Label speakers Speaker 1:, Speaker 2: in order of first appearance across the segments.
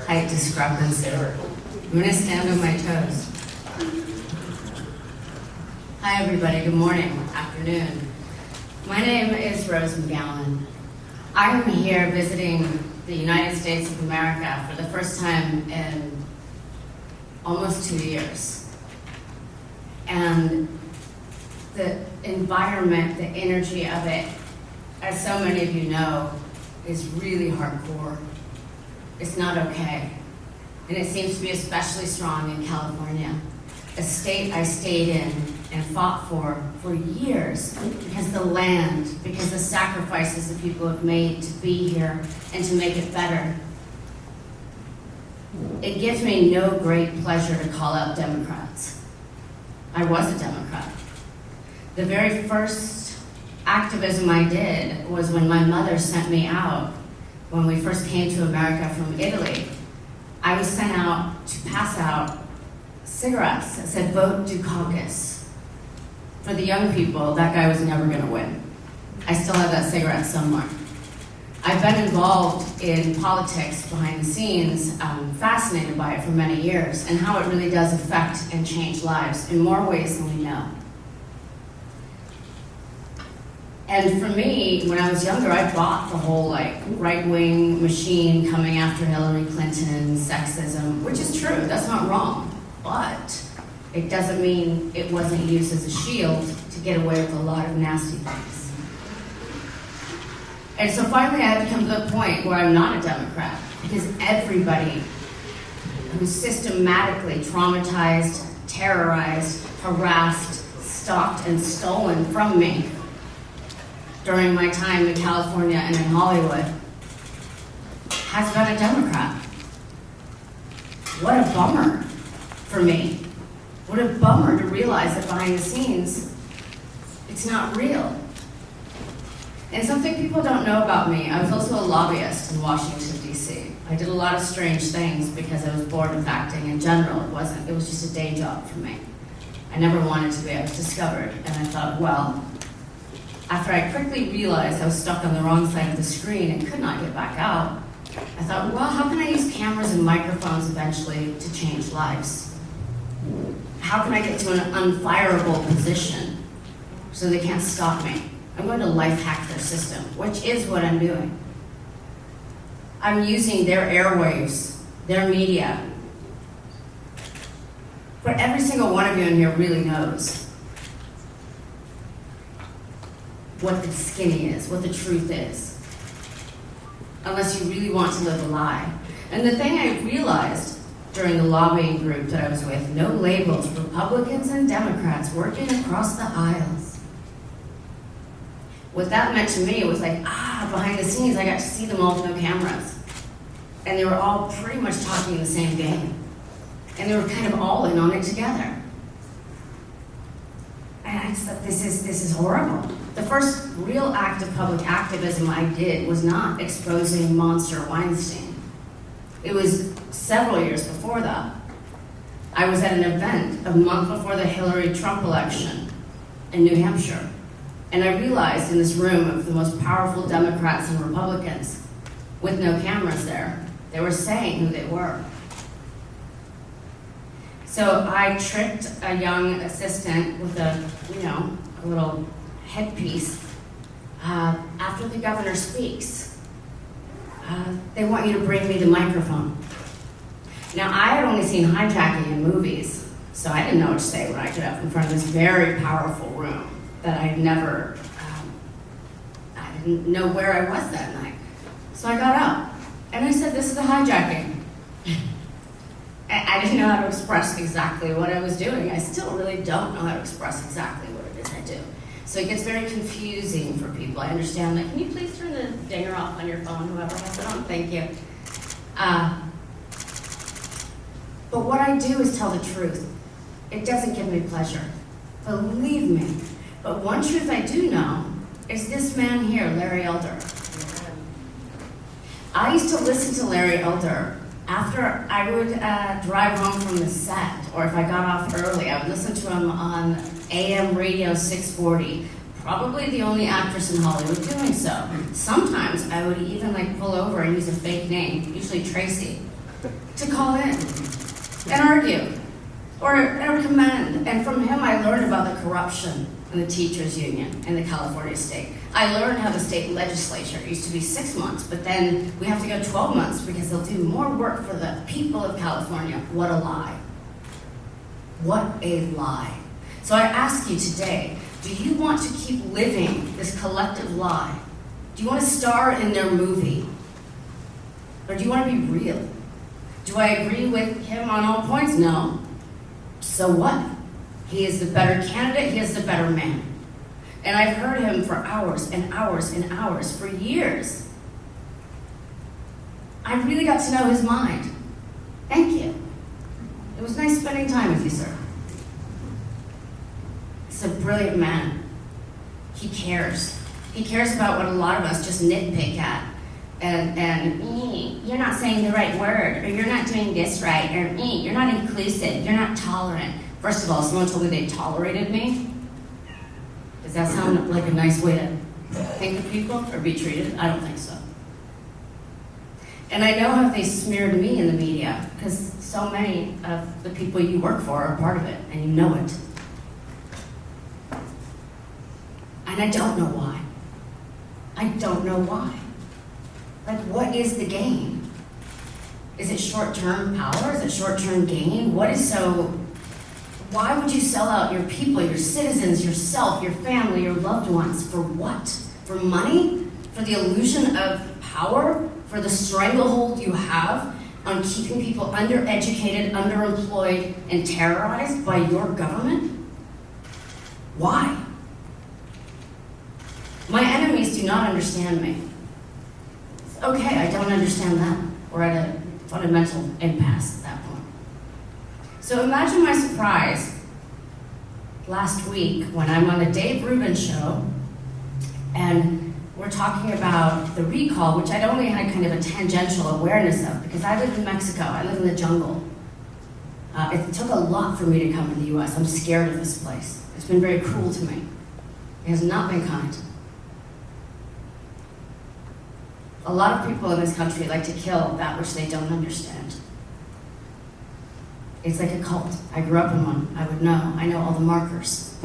Speaker 1: height discrepancy. I'm gonna stand on my toes. Hi everybody, good morning, afternoon. My name is Rose McGowan. I'm here visiting the United States of America for the first time in almost 2 years. And the environment, the energy of it, as so many of you know, is really hardcore. It's not okay. And it seems to be especially strong in California, a state I stayed in and fought for years because the land, because the sacrifices that people have made to be here and to make it better. It gives me no great pleasure to call out Democrats. I was a Democrat. The very first activism I did was when my mother sent me out. When we first came to America from Italy, I was sent out to pass out cigarettes that said, "Vote Dukakis." For the young people, that guy was never gonna win. I still have that cigarette somewhere. I've been involved in politics behind the scenes, fascinated by it for many years, and how it really does affect and change lives in more ways than we know. And for me, when I was younger, I bought the whole right-wing machine coming after Hillary Clinton, sexism, which is true, that's not wrong. But it doesn't mean it wasn't used as a shield to get away with a lot of nasty things. And so finally I had to come to the point where I'm not a Democrat, because everybody who's systematically traumatized, terrorized, harassed, stalked, and stolen from me during my time in California and in Hollywood has been a Democrat. What a bummer for me. What a bummer to realize that behind the scenes, it's not real. And something people don't know about me, I was also a lobbyist in Washington, D.C. I did a lot of strange things because I was bored of acting in general. It was just a day job for me. I never wanted to be. I was discovered, and I thought, well, after I quickly realized I was stuck on the wrong side of the screen and could not get back out, I thought, well, how can I use cameras and microphones eventually to change lives? How can I get to an unfireable position so they can't stop me? I'm going to life hack their system, which is what I'm doing. I'm using their airwaves, their media. But every single one of you in here really knows what the skinny is, what the truth is, unless you really want to live a lie. And the thing I realized during the lobbying group that I was with, no labels, Republicans and Democrats working across the aisles. What that meant to me was behind the scenes, I got to see them all with no cameras. And they were all pretty much talking the same game. And they were kind of all in on it together. And I just thought, this is horrible. The first real act of public activism I did was not exposing Monster Weinstein. It was several years before that. I was at an event a month before the Hillary-Trump election in New Hampshire. And I realized in this room of the most powerful Democrats and Republicans, with no cameras there, they were saying who they were. So I tricked a young assistant with a little headpiece. After the governor speaks, they want you to bring me the microphone. Now, I had only seen hijacking in movies, so I didn't know what to say when I got up in front of this very powerful room that I had never, I didn't know where I was that night. So I got up, and I said, "This is a hijacking." I didn't know how to express exactly what I was doing. I still really don't know how to express exactly what it is I do. So it gets very confusing for people. I understand that. Can you please turn the dinger off on your phone, whoever has it on? Thank you. But what I do is tell the truth. It doesn't give me pleasure. Believe me. But one truth I do know is this man here, Larry Elder. I used to listen to Larry Elder after I would drive home from the set, or if I got off early, I would listen to him on AM radio 640. Probably the only actress in Hollywood doing so. Sometimes I would even pull over and use a fake name, usually Tracy. to call in and argue or commend. And from him, I learned about the corruption in the teachers' union in the California state. I learned how the state legislature used to be 6 months, but then we have to go 12 months because they'll do more work for the people of California. What a lie. What a lie. So I ask you today, do you want to keep living this collective lie? Do you want to star in their movie? Or do you want to be real? Do I agree with him on all points? No. So what? He is the better candidate, he is the better man. And I've heard him for hours and hours and hours, for years. I really got to know his mind. Thank you. It was nice spending time with you, sir. He's a brilliant man. He cares. He cares about what a lot of us just nitpick at. And you're not saying the right word, or you're not doing this right, or you're not inclusive, you're not tolerant. First of all, someone told me they tolerated me. Does that sound like a nice way to think of people or be treated? I don't think so. And I know how they smeared me in the media, because so many of the people you work for are part of it, and you know it. And I don't know why. I don't know why. Like, what is the gain? Is it short-term power? Is it short-term gain? Why would you sell out your people, your citizens, yourself, your family, your loved ones? For what? For money? For the illusion of power? For the stranglehold you have on keeping people undereducated, underemployed, and terrorized by your government? Why? My enemies do not understand me. Okay, I don't understand them. We're at a fundamental impasse at that point. So imagine my surprise last week when I'm on the Dave Rubin show and we're talking about the recall, which I'd only had kind of a tangential awareness of because I live in Mexico, I live in the jungle. It took a lot for me to come to the US. I'm scared of this place. It's been very cruel to me. It has not been kind. A lot of people in this country like to kill that which they don't understand. It's like a cult. I grew up in one. I would know. I know all the markers.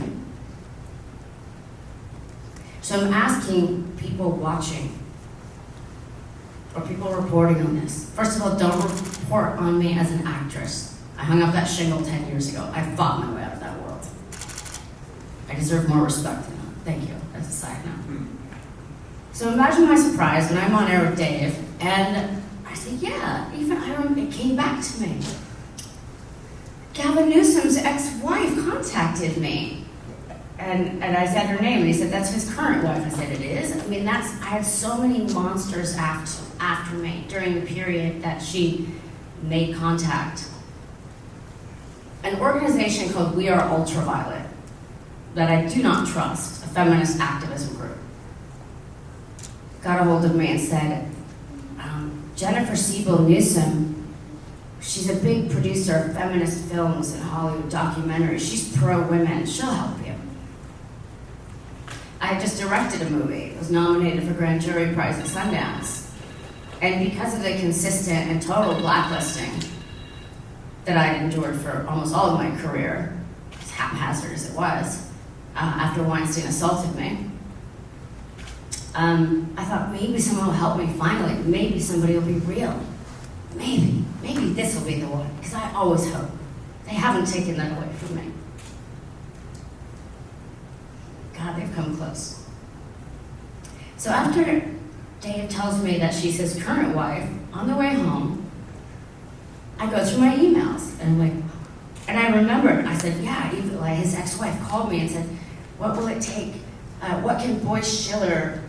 Speaker 1: So I'm asking people watching, or people reporting on this. First of all, don't report on me as an actress. I hung up that shingle 10 years ago. I fought my way out of that world. I deserve more respect than that. Thank you. That's a side note. So imagine my surprise when I'm on air with Dave, and I said, yeah, even it came back to me. Gavin Newsom's ex-wife contacted me. And I said her name, and he said, that's his current wife. I said, it is? I mean, I had so many monsters after me during the period that she made contact. An organization called We Are Ultraviolet, that I do not trust, a feminist activism group, got a hold of me and said, Jennifer Siebel Newsom, she's a big producer of feminist films and Hollywood documentaries. She's pro-women. She'll help you. I just directed a movie. It was nominated for Grand Jury Prize at Sundance. And because of the consistent and total blacklisting that I'd endured for almost all of my career, as haphazard as it was, after Weinstein assaulted me, I thought maybe someone will help me finally. Maybe somebody will be real. Maybe this will be the one, because I always hope. They haven't taken that away from me. God, they've come close. So after Dave tells me that she's his current wife, on the way home, I go through my emails, and I'm like, and I remembered, I said, yeah, even, like, his ex-wife called me and said, what will it take? What can Boyce Schiller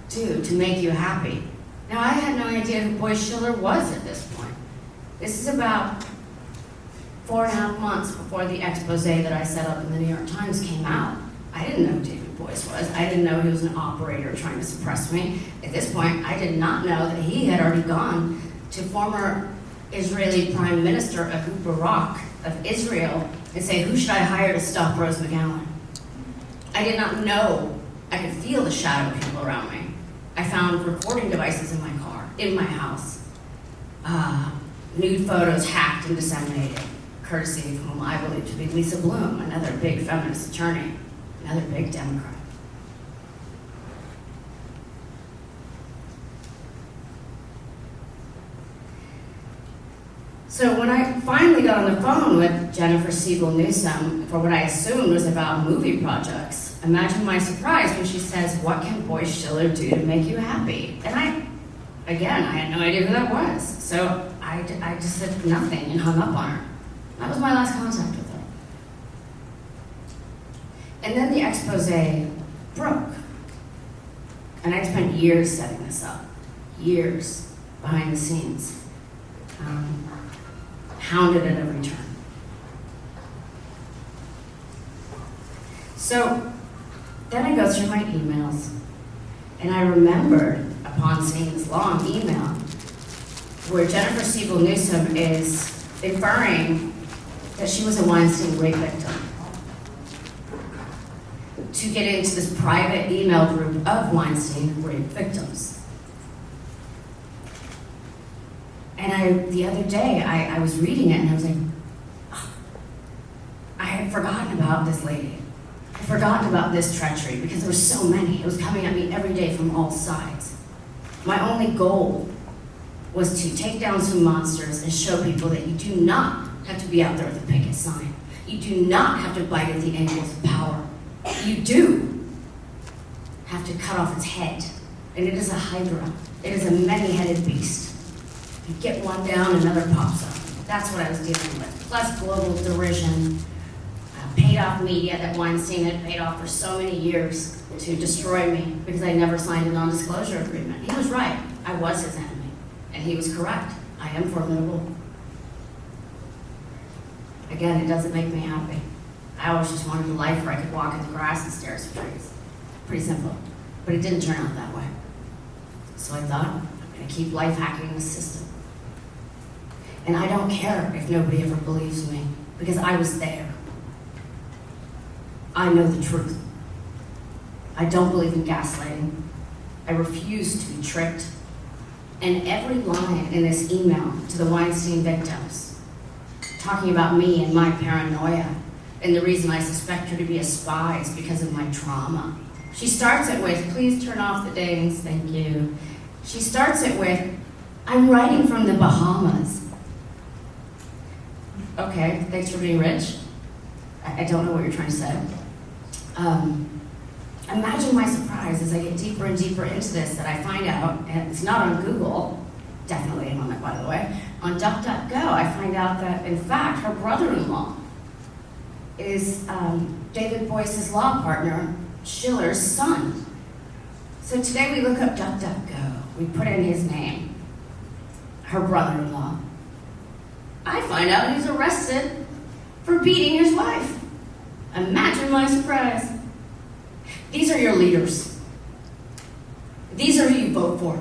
Speaker 1: do to make you happy? Now, I had no idea who Boyce Schiller was at this point. This is about 4.5 months before the expose that I set up in the New York Times came out. I didn't know who David Boyce was. I didn't know he was an operator trying to suppress me. At this point, I did not know that he had already gone to former Israeli Prime Minister Ehud Barak of Israel and say, who should I hire to stop Rose McGowan? I did not know. I could feel the shadow of people around me. I found recording devices in my car, in my house. nude photos hacked and disseminated, courtesy of whom I believe to be Lisa Bloom, another big feminist attorney, another big Democrat. So when I finally got on the phone with Jennifer Siebel Newsom for what I assumed was about movie projects, imagine my surprise when she says, "What can Boyce Schiller do to make you happy?" And I had no idea who that was. So I just said nothing and hung up on her. That was my last contact with her. And then the expose broke. And I spent years setting this up, years behind the scenes. Hounded at every turn. So then I go through my emails, and I remembered, upon seeing this long email, where Jennifer Siebel Newsom is inferring that she was a Weinstein rape victim, to get into this private email group of Weinstein rape victims. And the other day, I was reading it and I was like, oh, I had forgotten about this lady. I had forgotten about this treachery because there were so many. It was coming at me every day from all sides. My only goal was to take down some monsters and show people that you do not have to be out there with a picket sign. You do not have to bite at the ankles of power. You do have to cut off its head. And it is a hydra. It is a many-headed beast. You get one down, another pops up. That's what I was dealing with. Plus global derision, paid off media that Weinstein had paid off for so many years to destroy me because I never signed a non-disclosure agreement. He was right. I was his enemy. And he was correct. I am formidable. Again, it doesn't make me happy. I always just wanted a life where I could walk in the grass and stare at some trees. Pretty simple. But it didn't turn out that way. So I thought, I'm going to keep life hacking the system. And I don't care if nobody ever believes me, because I was there. I know the truth. I don't believe in gaslighting. I refuse to be tricked. And every line in this email to the Weinstein victims, talking about me and my paranoia, and the reason I suspect her to be a spy is because of my trauma. She starts it with, "Please turn off the dings, thank you." She starts it with, "I'm writing from the Bahamas." Okay, thanks for being rich. I don't know what you're trying to say. Imagine my surprise as I get deeper and deeper into this that I find out, and it's not on Google, definitely on it, by the way, on DuckDuckGo, I find out that, in fact, her brother-in-law is David Boyce's law partner, Schiller's son. So today we look up DuckDuckGo. We put in his name, her brother-in-law. I find out he's arrested for beating his wife. Imagine my surprise. These are your leaders. These are who you vote for.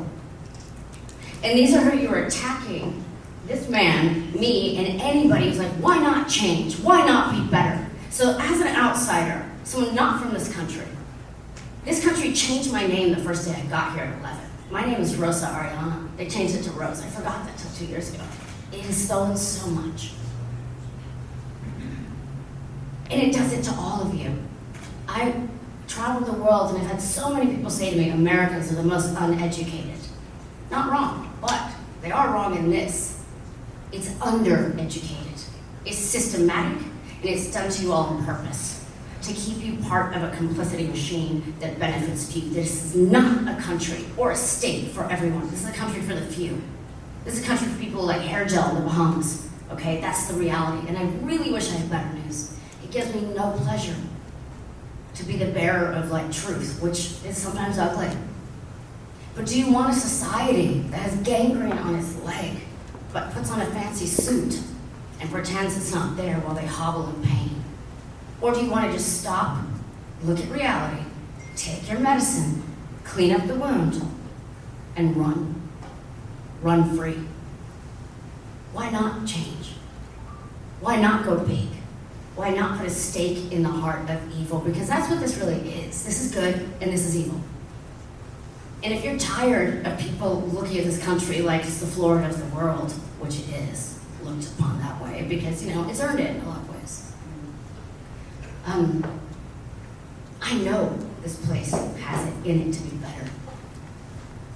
Speaker 1: And these are who you're attacking. This man, me, and anybody who's like, why not change? Why not be better? So as an outsider, someone not from this country changed my name the first day I got here at 11. My name is Rosa Ariana. They changed it to Rose. I forgot that till 2 years ago. It has stolen so much. And it does it to all of you. I traveled the world and I've had so many people say to me, Americans are the most uneducated. Not wrong, but they are wrong in this. It's undereducated. It's systematic, and it's done to you all on purpose, to keep you part of a complicity machine that benefits you. This is not a country or a state for everyone. This is a country for the few. This is a country for people like hair gel in the Bahamas. Okay, that's the reality. And I really wish I had better news. It gives me no pleasure to be the bearer of truth, which is sometimes ugly. But do you want a society that has gangrene on its leg, but puts on a fancy suit and pretends it's not there while they hobble in pain? Or do you want to just stop, look at reality, take your medicine, clean up the wound, and run? Run free. Why not change? Why not go big? Why not put a stake in the heart of evil? Because that's what this really is. This is good and this is evil. And if you're tired of people looking at this country like it's the Florida of the world, which it is, looked upon that way, because, it's earned it in a lot of ways. I know this place has it in it to be better.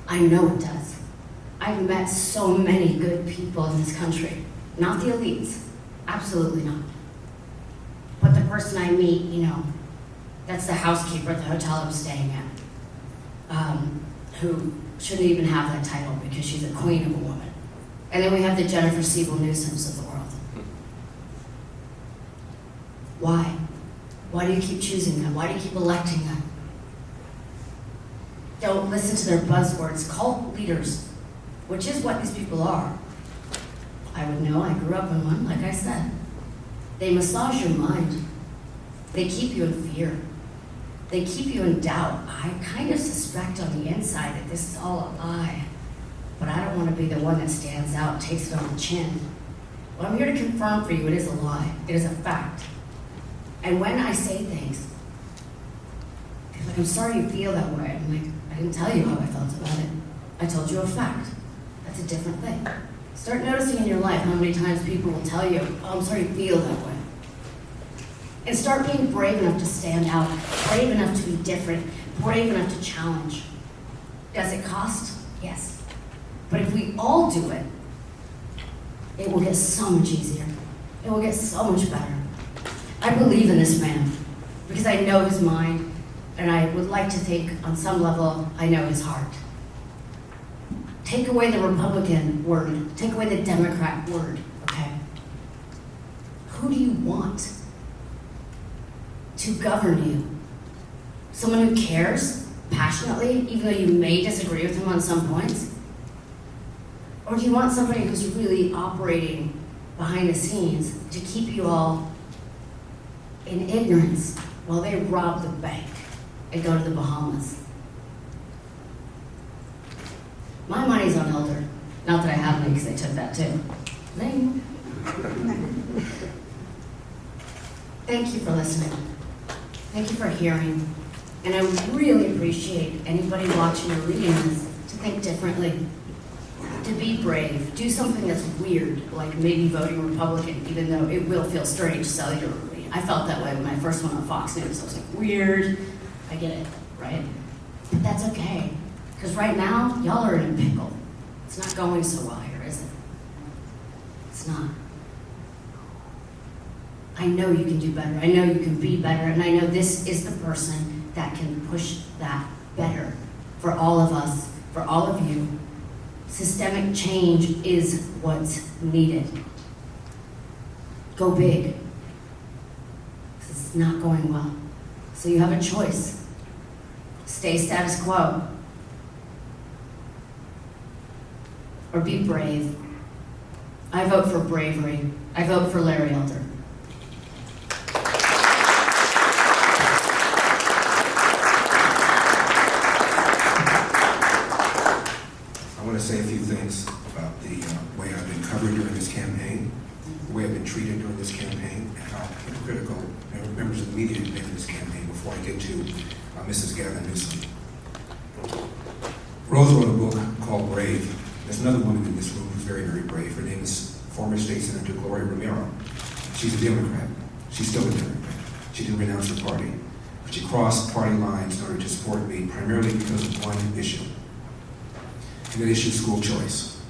Speaker 1: I know it does. I've met so many good people in this country. Not the elites, absolutely not. But the person I meet, that's the housekeeper at the hotel I'm staying at, who shouldn't even have that title because she's a queen of a woman. And then we have the Jennifer Newsoms of the world. Why? Why do you keep choosing them? Why do you keep electing them? Don't listen to their buzzwords. Cult leaders, which is what these people are. I would know, I grew up in one, like I said. They massage your mind. They keep you in fear. They keep you in doubt. I kind of suspect on the inside that this is all a lie, but I don't want to be the one that stands out, takes it on the chin. Well, I'm here to confirm for you, it is a lie. It is a fact. And when I say things, people are like, I'm sorry you feel that way. I'm like, I didn't tell you how I felt about it. I told you a fact. That's a different thing. Start noticing in your life how many times people will tell you, oh, I'm sorry you feel that way. And start being brave enough to stand out, brave enough to be different, brave enough to challenge. Does it cost? Yes. But if we all do it, it will get so much easier. It will get so much better. I believe in this man because I know his mind, and I would like to think on some level I know his heart. Take away the Republican word, take away the Democrat word, okay? Who do you want to govern you? Someone who cares passionately, even though you may disagree with him on some points? Or do you want somebody who's really operating behind the scenes to keep you all in ignorance while they rob the bank and go to the Bahamas? My money's on Elder. Not that I have any, because they took that too. Thank you for listening. Thank you for hearing. And I really appreciate anybody watching or reading this to think differently, to be brave, do something that's weird, like maybe voting Republican, even though it will feel strange cellularly. I felt that way when I first went on Fox News. I was like, weird. I get it, right? But that's okay. Because right now, y'all are in a pickle. It's not going so well here, is it? It's not. I know you can do better. I know you can be better. And I know this is the person that can push that better for all of us, for all of you. Systemic change is what's needed. Go big. It's not going well. So you have a choice. Stay status quo. Or be brave. I vote for bravery. I vote for Larry Elder.
Speaker 2: I want to say a few things about the way I've been covered during this campaign, the way I've been treated during this campaign, and how hypocritical members of the media have been in this campaign before I get to Mrs. Gavin Newsom. Rose wrote a book called Brave. There's another woman in this room who's very, very brave. Her name is former State Senator Gloria Romero. She's a Democrat. She's still a Democrat. She didn't renounce her party. But she crossed party lines in order to support me, primarily because of one issue. And that issue is school choice.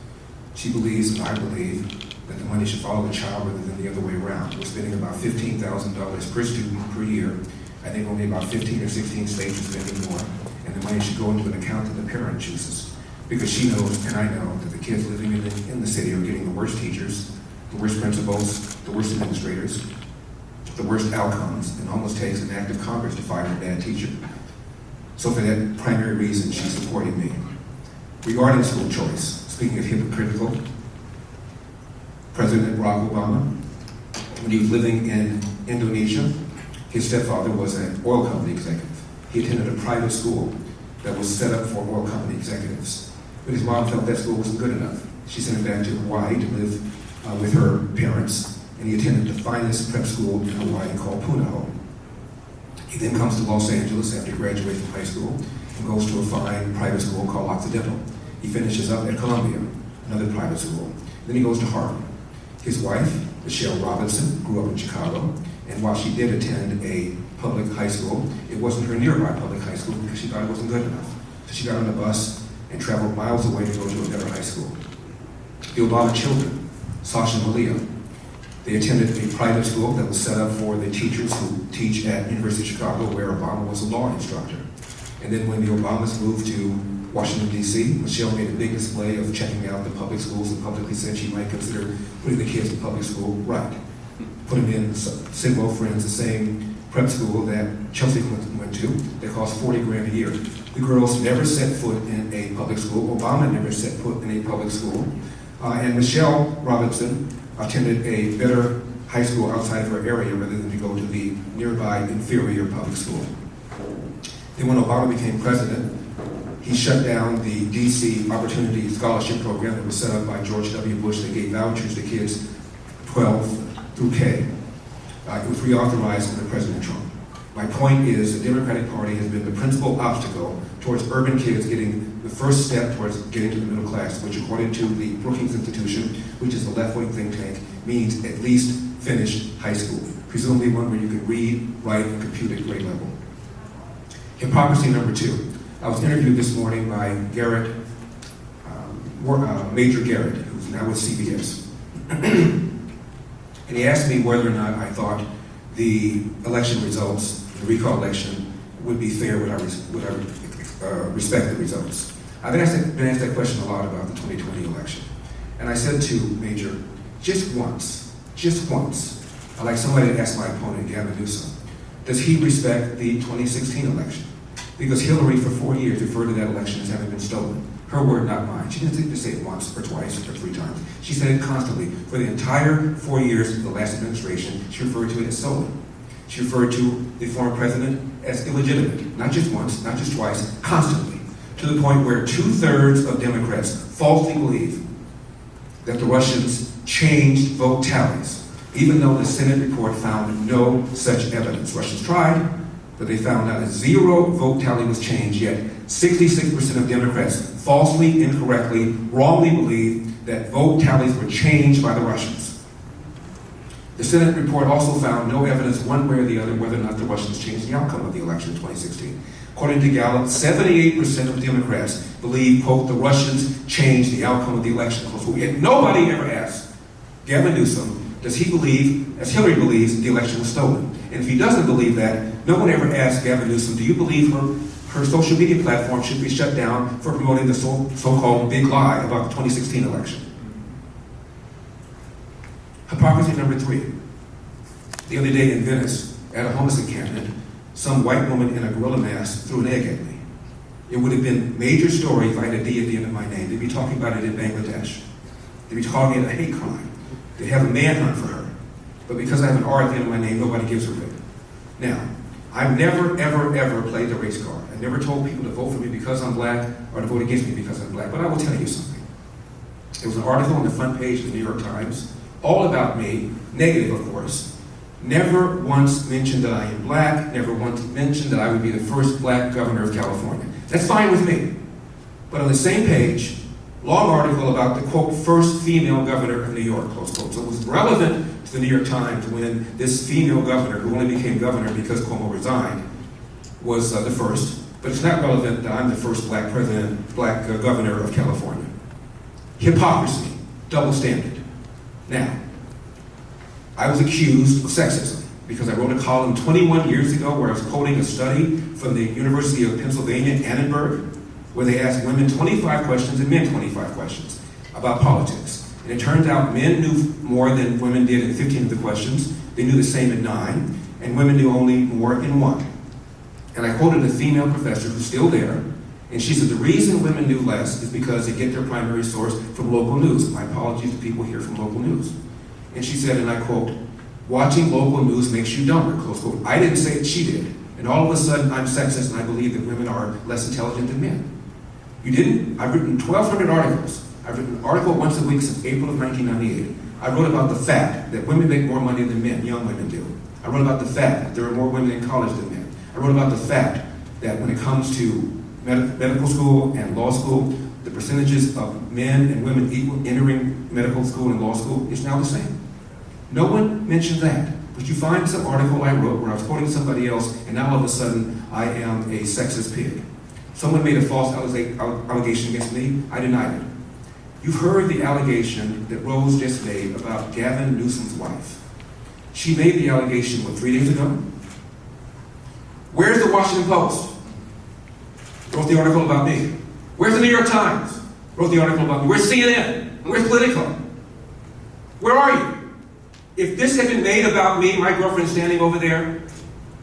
Speaker 2: She believes, and I believe, that the money should follow the child rather than the other way around. We're spending about $15,000 per student per year. I think only about 15 or 16 states are spending more. And the money should go into an account that the parent chooses. Because she knows, and I know, that the kids living in the city are getting the worst teachers, the worst principals, the worst administrators, the worst outcomes, and almost takes an act of Congress to fire a bad teacher. So for that primary reason, she's supporting me. Regarding school choice, speaking of hypocritical, President Barack Obama, when he was living in Indonesia, his stepfather was an oil company executive. He attended a private school that was set up for oil company executives. But his mom felt that school wasn't good enough. She sent him back to Hawaii to live with her parents, and he attended the finest prep school in Hawaii called Punahou. He then comes to Los Angeles after he graduated from high school, and and goes to a fine private school called Occidental. He finishes up at Columbia, another private school. Then he goes to Harvard. His wife, Michelle Robinson, grew up in Chicago, and while she did attend a public high school, it wasn't her nearby public high school because she thought it wasn't good enough. So she got on a bus and traveled miles away to go to a better high school. The Obama children, Sasha and Malia, they attended a private school that was set up for the teachers who teach at University of Chicago, where Obama was a law instructor. And then when the Obamas moved to Washington, D.C., Michelle made a big display of checking out the public schools and publicly said she might consider putting the kids in public school right. Put them in Sidwell Friends, the same prep school that Chelsea went to that cost $40,000 a year. The girls never set foot in a public school. Obama never set foot in a public school. And Michelle Robinson attended a better high school outside of her area rather than to go to the nearby inferior public school. Then when Obama became president, he shut down the DC Opportunity Scholarship Program that was set up by George W. Bush that gave vouchers to kids 12 through K. It was reauthorized under President Trump. My point is the Democratic Party has been the principal obstacle towards urban kids getting the first step towards getting to the middle class, which according to the Brookings Institution, which is a left-wing think tank, means at least finish high school, presumably one where you can read, write, and compute at grade level. Hypocrisy number 2. I was interviewed this morning by Garrett, Major Garrett, who's now with CBS. And he asked me whether or not I thought the election results, the recall election, would be fair, would I respect the results. I've been asked that question a lot about the 2020 election. And I said to Major, just once, I'd like somebody to ask my opponent, Gavin Newsom, does he respect the 2016 election? Because Hillary, for 4 years, referred to that election as having been stolen. Her word, not mine. She didn't just say it once or twice or 3 times. She said it constantly. For the entire 4 years of the last administration, she referred to it as stolen. She referred to the former president as illegitimate. Not just once, not just twice, constantly. To the point where 2/3 of Democrats falsely believe that the Russians changed vote tallies, even though the Senate report found no such evidence. Russians tried, but they found not a 0 vote tally was changed, yet 66% of Democrats falsely, incorrectly, wrongly believe that vote tallies were changed by the Russians. The Senate report also found no evidence one way or the other whether or not the Russians changed the outcome of the election in 2016. According to Gallup, 78% of Democrats believe, quote, the Russians changed the outcome of the election, close quote. Yet nobody ever asked Gavin Newsom, does he believe, as Hillary believes, the election was stolen? And if he doesn't believe that, no one ever asked Gavin Newsom, do you believe her social media platform should be shut down for promoting the so-called big lie about the 2016 election? Hypocrisy number 3. The other day in Venice, at a homeless encampment, some white woman in a gorilla mask threw an egg at me. It would have been a major story if I had a D at the end of my name. They'd be talking about it in Bangladesh. They'd be calling it a hate crime. They'd have a manhunt for her. But because I have an R at the end of my name, nobody gives her credit. Now, I've never, ever played the race card. I've never told people to vote for me because I'm black or to vote against me because I'm black. But I will tell you something. There was an article on the front page of the New York Times, all about me, negative of course. Never once mentioned that I am black, never once mentioned that I would be the first black governor of California. That's fine with me. But on the same page, long article about the, quote, first female governor of New York, close quote. So it was relevant to the New York Times when this female governor, who only became governor because Cuomo resigned, was the first. But it's not relevant that I'm the first black governor of California. Hypocrisy, double standard. Now, I was accused of sexism because I wrote a column 21 years ago where I was quoting a study from the University of Pennsylvania, Annenberg, where they asked women 25 questions and men 25 questions about politics. And it turns out men knew more than women did in 15 of the questions. They knew the same in 9, and women knew only more in 1. And I quoted a female professor who's still there, and she said the reason women knew less is because they get their primary source from local news. My apologies to people here from local news. And she said, and I quote, watching local news makes you dumber, close quote. I didn't say it, she did. And all of a sudden, I'm sexist and I believe that women are less intelligent than men. You didn't? I've written 1,200 articles. I've written an article once a week since April of 1998. I wrote about the fact that women make more money than men, young women do. I wrote about the fact that there are more women in college than men. I wrote about the fact that when it comes to medical school and law school, the percentages of men and women equal entering medical school and law school is now the same. No one mentioned that. But you find some article I wrote where I was quoting somebody else, and now all of a sudden I am a sexist pig. Someone made a false allegation against me. I denied it. You've heard the allegation that Rose just made about Gavin Newsom's wife. She made the allegation, 3 days ago? Where's the Washington Post? Wrote the article about me. Where's the New York Times? Wrote the article about me. Where's CNN? Where's Politico? Where are you? If this had been made about me, my girlfriend standing over there,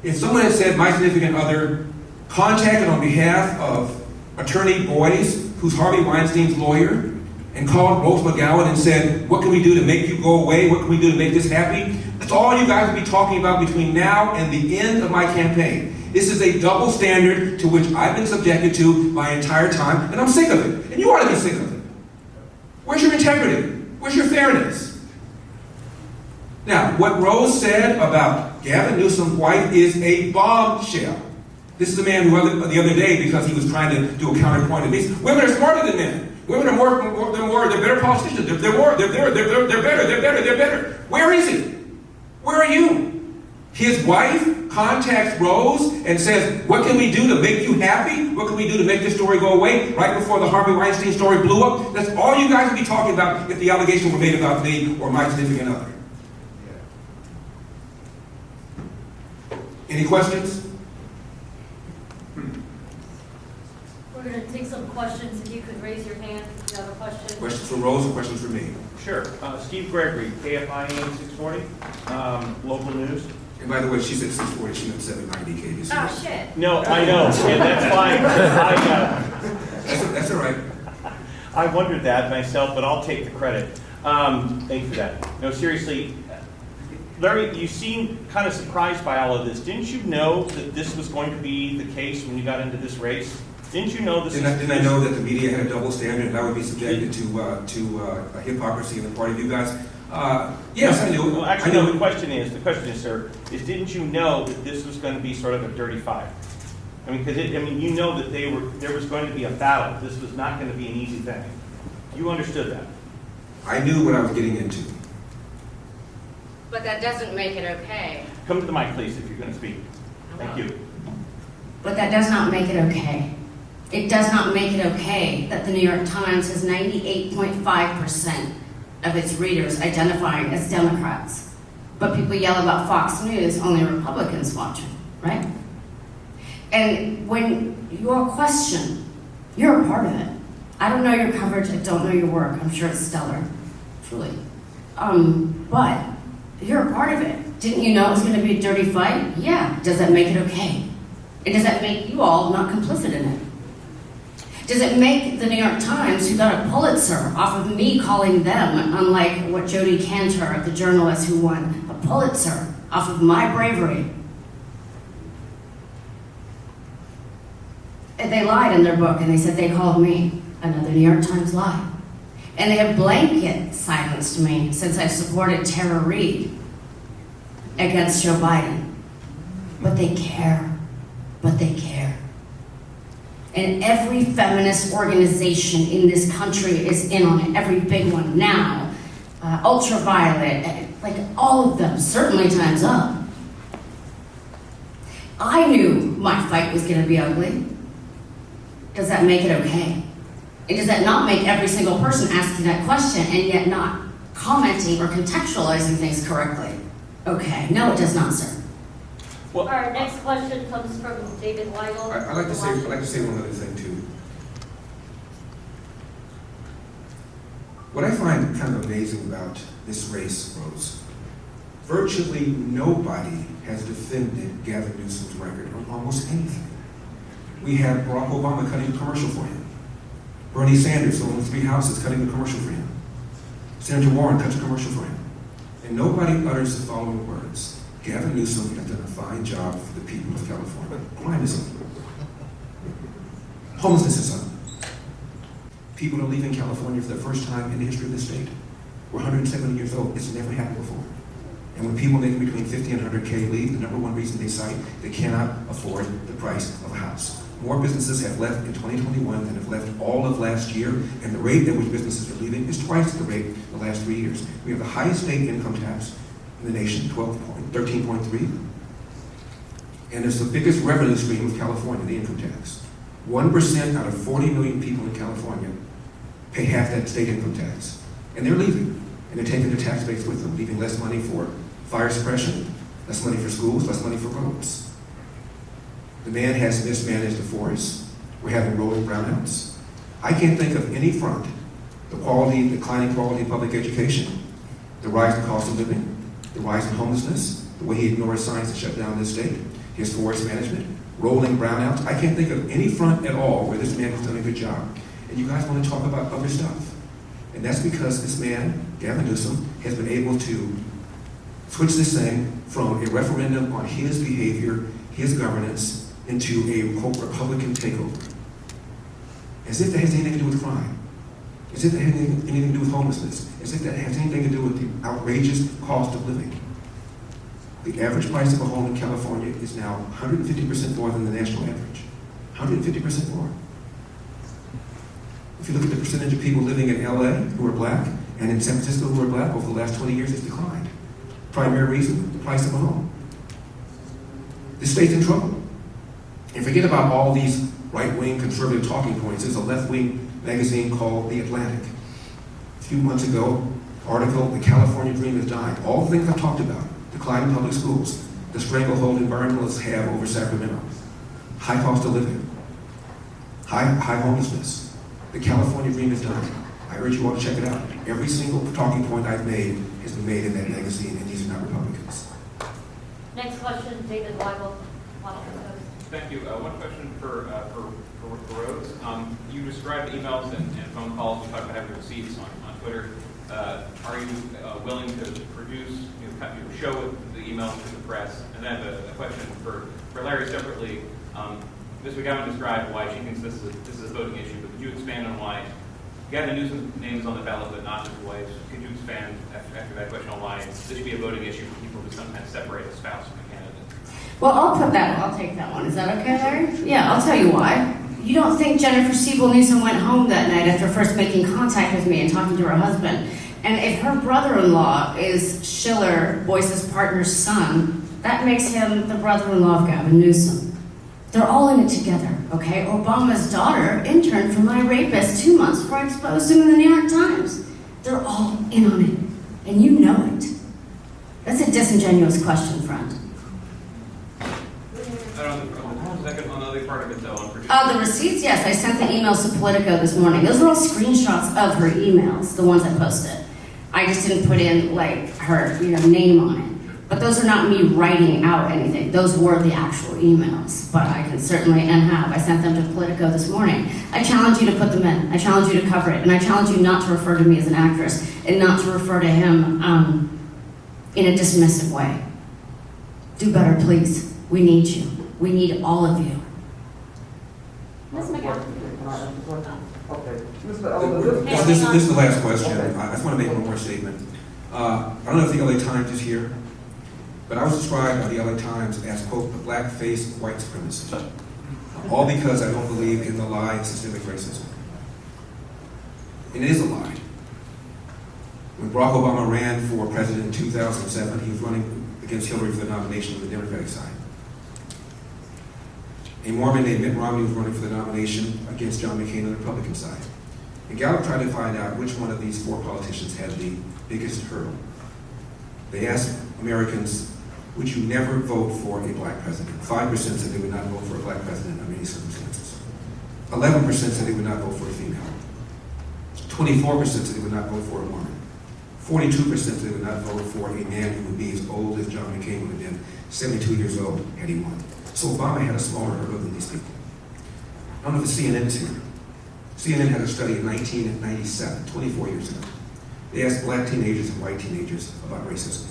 Speaker 2: if someone had said my significant other contacted on behalf of Attorney Boyce, who's Harvey Weinstein's lawyer, and called Rose McGowan and said, what can we do to make you go away? What can we do to make this happy? That's all you guys will be talking about between now and the end of my campaign. This is a double standard to which I've been subjected to my entire time, and I'm sick of it. And you ought to be sick of it. Where's your integrity? Where's your fairness? Now, what Rose said about Gavin Newsom's wife is a bombshell. This is a man who the other day, because he was trying to do a counterpoint to me, women are smarter than men. Women are they're better politicians. They're better. Where is he? Where are you? His wife contacts Rose and says, what can we do to make you happy? What can we do to make this story go away? Right before the Harvey Weinstein story blew up. That's all you guys would be talking about if the allegations were made about me or my significant other. Any questions?
Speaker 3: We're going to take some questions. If you could raise your hand if you have a question.
Speaker 2: Questions for Rose or questions for me?
Speaker 4: Sure. Steve Gregory, KFI 640, local news.
Speaker 2: And by the way, she said 640, she meant 790 KBC.
Speaker 3: Oh, shit.
Speaker 4: No, I know, and that's fine.
Speaker 2: That's all right.
Speaker 4: I wondered that myself, but I'll take the credit. Thank you for that. No, seriously, Larry, you seem kind of surprised by all of this. Didn't you know that this was going to be the case when you got into this race? Didn't you know this?
Speaker 2: Didn't I know that the media had a double standard and I would be subjected to hypocrisy on the part of you guys? Yes, I knew.
Speaker 4: Well, actually, no. The question is, sir, is didn't you know that this was going to be sort of a dirty fight? I mean, because you know that there was going to be a battle. This was not going to be an easy thing. You understood that.
Speaker 2: I knew what I was getting into.
Speaker 1: But that doesn't make it okay.
Speaker 4: Come to the mic, please, if you're going to speak. Thank you.
Speaker 1: But that does not make it okay. It does not make it okay that the New York Times has 98.5% of its readers identifying as Democrats. But people yell about Fox News, only Republicans watch it, right? And when your question, you're a part of it. I don't know your coverage, I don't know your work. I'm sure it's stellar, truly. But you're a part of it. Didn't you know it was going to be a dirty fight? Yeah. Does that make it okay? And does that make you all not complicit in it? Does it make the New York Times, who got a Pulitzer off of me calling them, unlike what Jodi Kantor, the journalist who won a Pulitzer off of my bravery? And they lied in their book, and they said they called me another New York Times lie. And they have blanket silenced me since I supported Tara Reid against Joe Biden. But they care. But they care. And every feminist organization in this country is in on it. Every big one now. Ultraviolet, like all of them, certainly Time's Up. I knew my fight was going to be ugly. Does that make it okay? And does that not make every single person asking that question and yet not commenting or contextualizing things correctly okay? No, it does not, sir.
Speaker 3: Well, our next question comes from David Weigel.
Speaker 2: I'd like to say one other thing too. What I find kind of amazing about this race, Rose, virtually nobody has defended Gavin Newsom's record on almost anything. We had Barack Obama cutting a commercial for him. Bernie Sanders, who owns 3 houses, cutting a commercial for him. Senator Warren cuts a commercial for him. And nobody utters the following words: Gavin Newsom has done a fine job for the people of California. Crime is up. Homelessness is up. People are leaving California for the first time in the history of the state. We're 170 years old. It's never happened before. And when people making between 50 and 100K leave, the number one reason they cite, they cannot afford the price of a house. More businesses have left in 2021 than have left all of last year, and the rate at which businesses are leaving is twice the rate in the last 3 years. We have the highest state income tax in the nation, 13.3, and it's the biggest revenue stream of California, the income tax. 1% out of 40 million people in California pay half that state income tax, and they're leaving, and they're taking their tax base with them, leaving less money for fire suppression, less money for schools, less money for roads. The man has mismanaged the forest. We're having rolling brownouts. I can't think of any front, the declining quality of public education, the rise in cost of living, the rise in homelessness, the way he ignores science and shut down this state, his forest management, rolling brownouts. I can't think of any front at all where this man has done a good job. And you guys want to talk about other stuff. And that's because this man, Gavin Newsom, has been able to switch this thing from a referendum on his behavior, his governance, into a Republican takeover. As if that has anything to do with crime. As if that has anything to do with homelessness. As if that has anything to do with the outrageous cost of living. The average price of a home in California is now 150% more than the national average. 150% more. If you look at the percentage of people living in LA who are black and in San Francisco who are black over the last 20 years, it's declined. Primary reason, the price of a home. This state's in trouble. And forget about all these right-wing conservative talking points. There's a left-wing magazine called The Atlantic. A few months ago, article, The California Dream is Dying. All the things I've talked about, declining public schools, the stranglehold environmentalists have over Sacramento, high cost of living, high homelessness. The California Dream is dying. I urge you all to check it out. Every single talking point I've made has been made in that magazine, and these are not Republicans.
Speaker 3: Next question, David Weigel, Washington Post.
Speaker 5: Thank you. One question for Rhodes. You described emails and phone calls. You talked about having receipts on Twitter. Are you willing to produce, show the emails to the press? And then a question for Larry separately. Ms. McGowan described why she thinks this is a voting issue, but could you expand on why Gavin Newsom's name is on the ballot but not his wife's? Could you expand after that question on why this should be a voting issue for people who sometimes separate a spouse from a candidate?
Speaker 1: Well, I'll take that one. Is that okay, Larry? Yeah, I'll tell you why. You don't think Jennifer Siebel Newsom went home that night after first making contact with me and talking to her husband. And if her brother-in-law is Schiller, Boyce's partner's son, that makes him the brother-in-law of Gavin Newsom. They're all in it together, okay? Obama's daughter interned for my rapist 2 months before I exposed him in the New York Times. They're all in on it, and you know it. That's a disingenuous question, friend.
Speaker 5: On the other part of it, though,
Speaker 1: The receipts, yes, I sent the emails to Politico this morning. Those were all screenshots of her emails, the ones I posted. I just didn't put in, like, her, name on it. But those are not me writing out anything. Those were the actual emails. But I can certainly, I sent them to Politico this morning. I challenge you to put them in. I challenge you to cover it. And I challenge you not to refer to me as an actress and not to refer to him in a dismissive way. Do better, please. We need you. We need all of you.
Speaker 3: Ms. McGowan.
Speaker 6: Okay.
Speaker 2: This is the last question. I just want to make one more statement. I don't know if the LA Times is here, but I was described by the LA Times as, quote, a black-faced white supremacist. All because I don't believe in the lie of systemic racism. And it is a lie. When Barack Obama ran for president in 2007, he was running against Hillary for the nomination on the Democratic side. A Mormon named Mitt Romney was running for the nomination against John McCain on the Republican side. And Gallup tried to find out which one of these four politicians had the biggest hurdle. They asked Americans, would you never vote for a black president? 5% said they would not vote for a black president under any circumstances. 11% said they would not vote for a female. 24% said they would not vote for a woman. 42% said they would not vote for a man who would be as old as John McCain would have been, 72 years old, had he won. So Obama had a smaller hurdle than these people. I don't know if the CNN is here. CNN had a study in 1997, 24 years ago. They asked black teenagers and white teenagers about racism.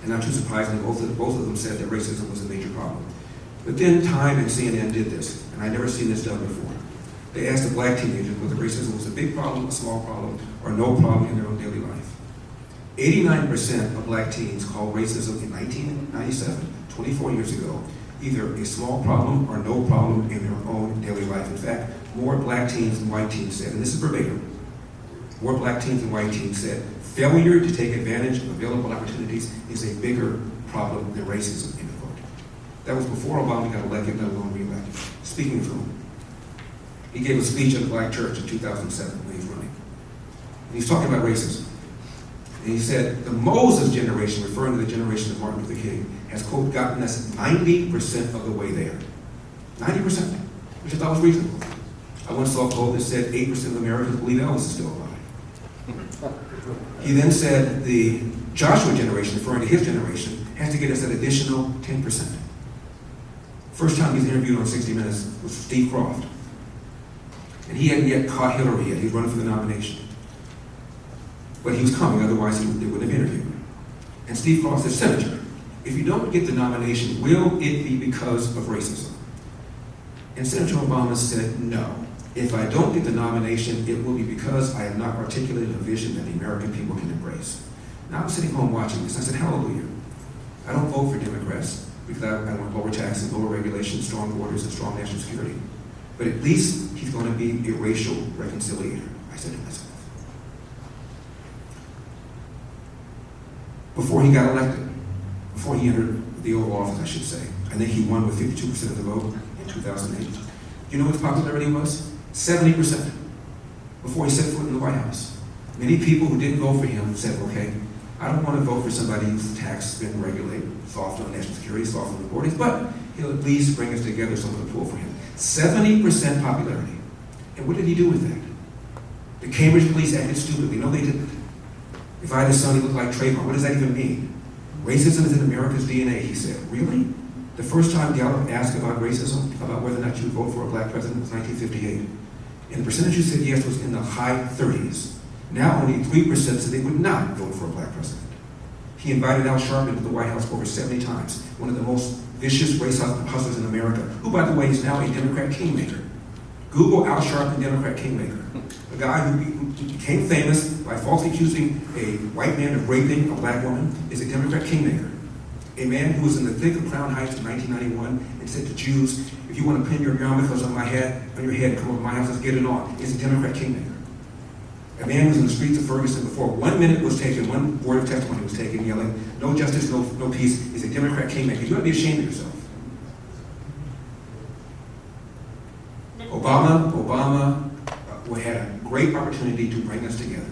Speaker 2: And not too surprisingly, both of them said that racism was a major problem. But then Time and CNN did this, and I'd never seen this done before. They asked the black teenagers whether racism was a big problem, a small problem, or no problem in their own daily life. 89% of black teens called racism in 1997, 24 years ago, either a small problem or no problem in their own daily life. In fact, more black teens than white teens said, and this is verbatim, more black teens than white teens said, failure to take advantage of available opportunities is a bigger problem than racism, end quote. That was before Obama got elected, let alone re-elected. Speaking of whom, he gave a speech at a black church in 2007 when he was running. And he's talking about racism. And he said, the Moses generation, referring to the generation of Martin Luther King, has, quote, gotten us 90% of the way there. 90%, which I thought was reasonable. I once saw a poll that said 8% of Americans believe Elvis is still alive. He then said the Joshua generation, referring to his generation, has to get us an additional 10%. First time he was interviewed on 60 Minutes was Steve Croft. And he hadn't yet caught Hillary yet. He was running for the nomination. But he was coming, otherwise they wouldn't have interviewed him. And Steve Croft said, Senator, if you don't get the nomination, will it be because of racism? And Senator Obama said, no. If I don't get the nomination, it will be because I have not articulated a vision that the American people can embrace. Now I'm sitting home watching this. I said, hallelujah. I don't vote for Democrats because I want lower taxes, lower regulations, strong borders, and strong national security. But at least he's going to be a racial reconciliator, I said to myself. Before he got elected, before he entered the Oval Office, I should say, I think he won with 52% of the vote in 2008. You know what his popularity was? 70%. Before he set foot in the White House. Many people who didn't vote for him said, okay, I don't want to vote for somebody whose tax has been regulated, soft on national security, soft on the borders, but he'll at least bring us together, someone to pull for him. 70% popularity. And what did he do with that? The Cambridge police acted stupidly. No, they didn't. If I had a son, he looked like Trayvon. What does that even mean? Racism is in America's DNA, he said. Really? The first time Gallup asked about racism, about whether or not you would vote for a black president, was 1958. And the percentage who said yes was in the high 30s. Now only 3% said they would not vote for a black president. He invited Al Sharpton to the White House over 70 times, one of the most vicious race hustlers in America, who, by the way, is now a Democrat kingmaker. Google Al Sharpton, Democrat kingmaker. A guy who became famous by falsely accusing a white man of raping a black woman is a Democrat kingmaker. A man who was in the thick of Crown Heights in 1991 and said to Jews, if you want to pin your yarmulkes on your head, come over to my house, let's get it on, is a Democrat kingmaker. A man who was in the streets of Ferguson before 1 minute was taken, one word of testimony was taken, yelling, no justice, no peace, is a Democrat kingmaker. You ought to be ashamed of yourself. Obama had a great opportunity to bring us together.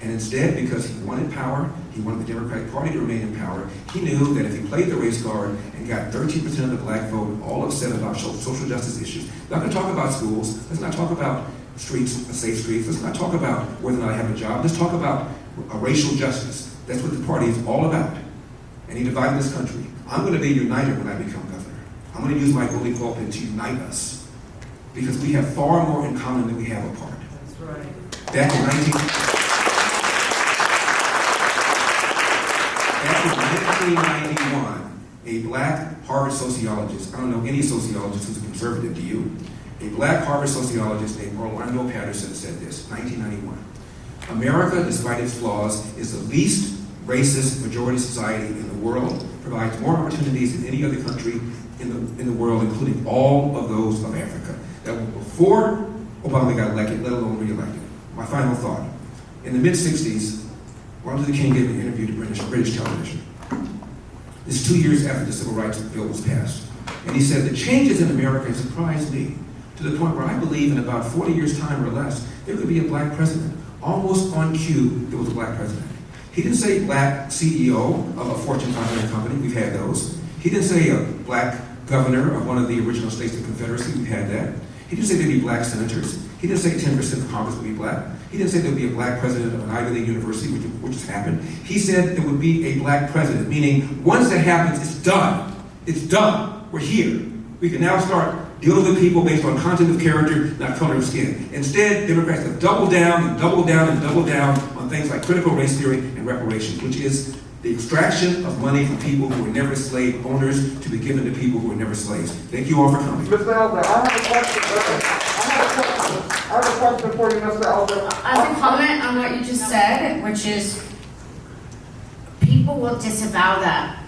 Speaker 2: And instead, because he wanted power, he wanted the Democratic Party to remain in power, he knew that if he played the race card and got 13% of the black vote, all upset about social justice issues, not going to talk about schools, let's not talk about streets, safe streets, let's not talk about whether or not I have a job, let's talk about racial justice. That's what the party is all about. And he divided this country. I'm going to be a uniter when I become governor. I'm going to use my bully pulpit to unite us. Because we have far more in common than we have apart.
Speaker 6: That's right.
Speaker 2: Back in 1991, a black Harvard sociologist, I don't know any sociologist who's a conservative, do you? A black Harvard sociologist named Orlando Patterson said this, 1991. America, despite its flaws, is the least racist majority society in the world, provides more opportunities than any other country in the world, including all of those of Africa. That was before Obama got elected, let alone re-elected. My final thought. In the mid-60s, Martin Luther King gave an interview to British television. This is 2 years after the Civil Rights Bill was passed. And he said, the changes in America have surprised me to the point where I believe in about 40 years' time or less, there could be a black president. Almost on cue, there was a black president. He didn't say black CEO of a Fortune 500 company. We've had those. He didn't say a black governor of one of the original states of the Confederacy. We've had that. He didn't say there'd be black senators. He didn't say 10% of Congress would be black. He didn't say there'd be a black president of an Ivy League university, which has happened. He said there would be a black president, meaning once that happens, it's done. It's done. We're here. We can now start dealing with people based on content of character, not color of skin. Instead, Democrats have doubled down and doubled down and doubled down on things like critical race theory and reparations, which is the extraction of money from people who were never slave owners to be given to people who were never slaves. Thank you all for coming.
Speaker 6: Mr. Elder, I have a question. I have a question for you, Mr. Elder.
Speaker 1: As a comment on what you just said, which is people will disavow that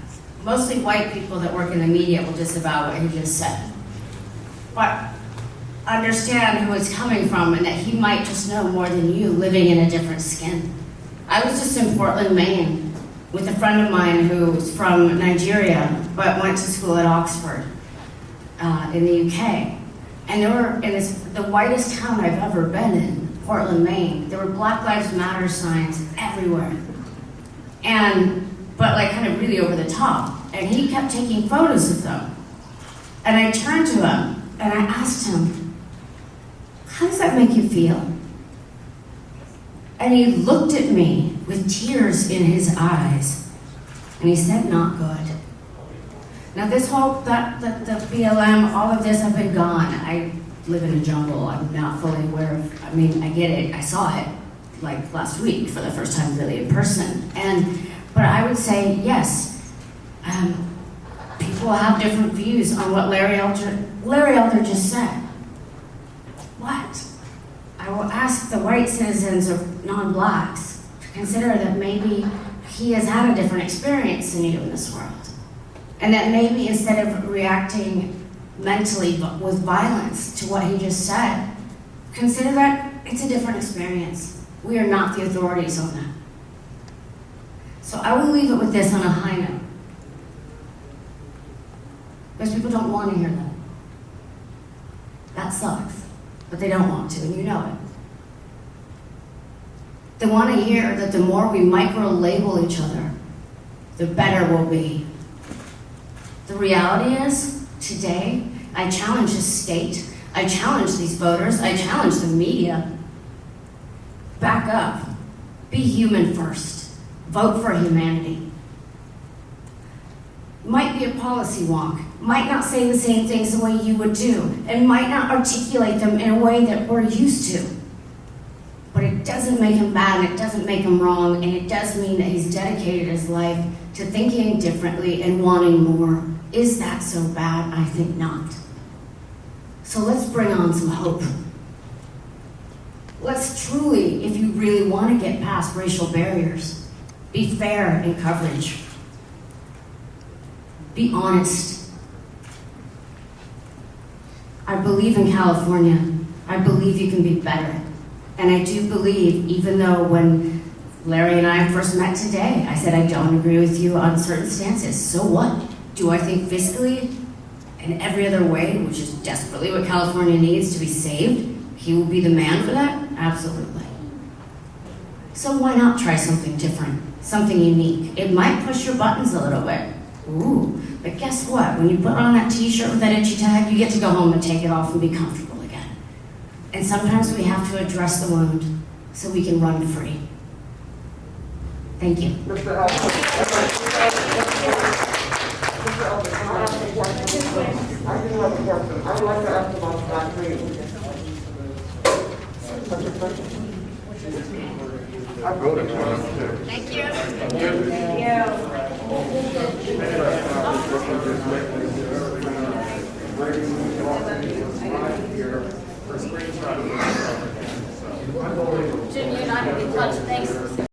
Speaker 1: mostly white people that work in the media will disavow what he just said. But understand who it's coming from and that he might just know more than you living in a different skin. I was just in Portland, Maine with a friend of mine who's from Nigeria but went to school at Oxford in the UK. And there were, in the whitest town I've ever been in, Portland, Maine, there were Black Lives Matter signs everywhere. But like kind of really over the top. And he kept taking photos of them. And I turned to him and I asked him, how does that make you feel? And he looked at me with tears in his eyes. And he said, not good. Now this whole, the BLM, all of this, I've been gone. I live in a jungle. I'm not fully aware of, I mean, I get it. I saw it like last week for the first time really in person. But I would say, yes, people have different views on what Larry Elder just said. What? I will ask the white citizens or non-blacks to consider that maybe he has had a different experience than you in this world. And that maybe instead of reacting mentally with violence to what he just said, consider that it's a different experience. We are not the authorities on that. So I will leave it with this on a high note. Because people don't want to hear that. That sucks. But they don't want to, and you know it. They want to hear that the more we micro-label each other, the better we'll be. The reality is, today, I challenge the state, I challenge these voters, I challenge the media. Back up. Be human first. Vote for humanity. Might be a policy wonk, might not say the same things the way you would do, and might not articulate them in a way that we're used to. But it doesn't make him bad, and it doesn't make him wrong, and it does mean that he's dedicated his life to thinking differently and wanting more. Is that so bad? I think not. So let's bring on some hope. Let's truly, if you really want to get past racial barriers, be fair in coverage. Be honest. I believe in California. I believe you can be better. And I do believe, even though when Larry and I first met today, I said I don't agree with you on certain stances. So what? Do I think fiscally and every other way, which is desperately what California needs to be saved, he will be the man for that? Absolutely. So why not try something different, something unique? It might push your buttons a little bit. Ooh, but guess what? When you put on that t-shirt with that itchy tag, you get to go home and take it off and be comfortable again. And sometimes we have to address the wound so we can run free. Thank you.
Speaker 6: Mr. Elder. Mr. Elder, can I ask a question? I do have a question. I would like to ask about that reading. I wrote it down.
Speaker 1: Thank you.
Speaker 6: Thank you.
Speaker 1: Thank you.